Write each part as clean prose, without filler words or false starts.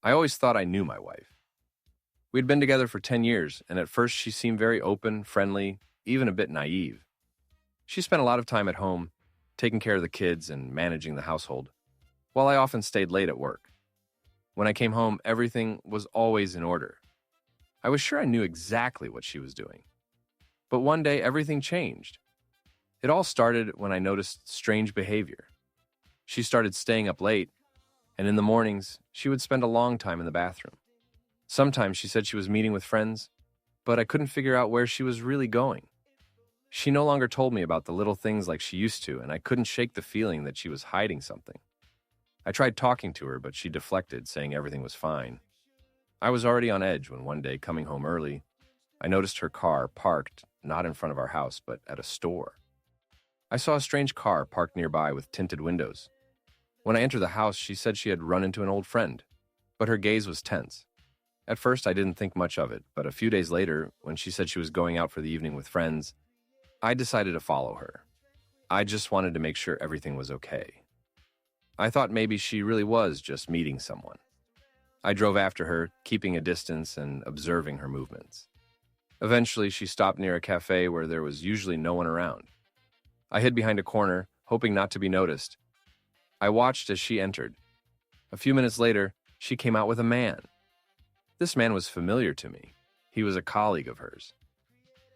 I always thought I knew my wife. We'd been together for 10 years, and at first she seemed very open, friendly, even a bit naive. She spent a lot of time at home, taking care of the kids and managing the household, while I often stayed late at work. When I came home, everything was always in order. I was sure I knew exactly what she was doing. But one day, everything changed. It all started when I noticed strange behavior. She started staying up late, and in the mornings, she would spend a long time in the bathroom. Sometimes she said she was meeting with friends, but I couldn't figure out where she was really going. She no longer told me about the little things like she used to, and I couldn't shake the feeling that she was hiding something. I tried talking to her, but she deflected, saying everything was fine. I was already on edge when one day, coming home early, I noticed her car parked not in front of our house, but at a store. I saw a strange car parked nearby with tinted windows. When I entered the house, she said she had run into an old friend, but her gaze was tense. At first, I didn't think much of it, but a few days later, when she said she was going out for the evening with friends, I decided to follow her. I just wanted to make sure everything was okay. I thought maybe she really was just meeting someone. I drove after her, keeping a distance and observing her movements. Eventually, she stopped near a cafe where there was usually no one around. I hid behind a corner, hoping not to be noticed. I watched as she entered. A few minutes later, she came out with a man. This man was familiar to me. He was a colleague of hers.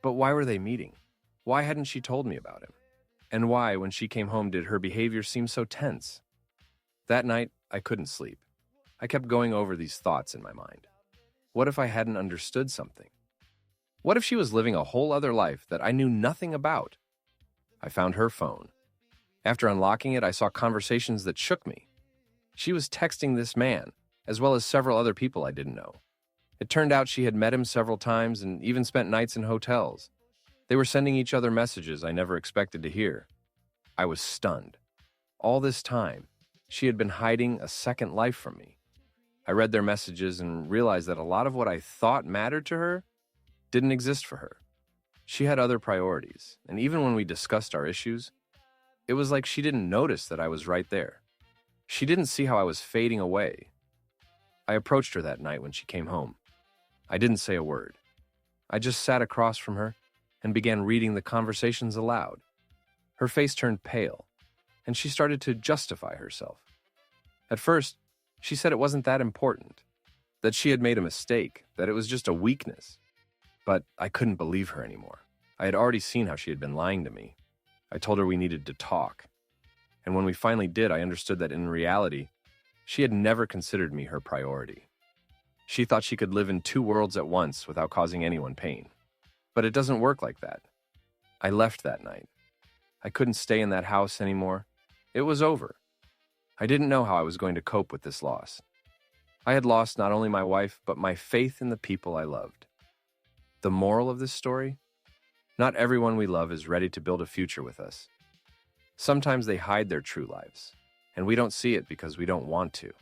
But why were they meeting? Why hadn't she told me about him? And why, when she came home, did her behavior seem so tense? That night, I couldn't sleep. I kept going over these thoughts in my mind. What if I hadn't understood something? What if she was living a whole other life that I knew nothing about? I found her phone. After unlocking it, I saw conversations that shook me. She was texting this man, as well as several other people I didn't know. It turned out she had met him several times and even spent nights in hotels. They were sending each other messages I never expected to hear. I was stunned. All this time, she had been hiding a second life from me. I read their messages and realized that a lot of what I thought mattered to her didn't exist for her. She had other priorities, and even when we discussed our issues, it was like she didn't notice that I was right there. She didn't see how I was fading away. I approached her that night when she came home. I didn't say a word. I just sat across from her and began reading the conversations aloud. Her face turned pale, and she started to justify herself. At first, she said it wasn't that important, that she had made a mistake, that it was just a weakness. But I couldn't believe her anymore. I had already seen how she had been lying to me. I told her we needed to talk. And when we finally did, I understood that in reality, she had never considered me her priority. She thought she could live in two worlds at once without causing anyone pain. But it doesn't work like that. I left that night. I couldn't stay in that house anymore. It was over. I didn't know how I was going to cope with this loss. I had lost not only my wife, but my faith in the people I loved. The moral of this story? Not everyone we love is ready to build a future with us. Sometimes they hide their true lives, and we don't see it because we don't want to.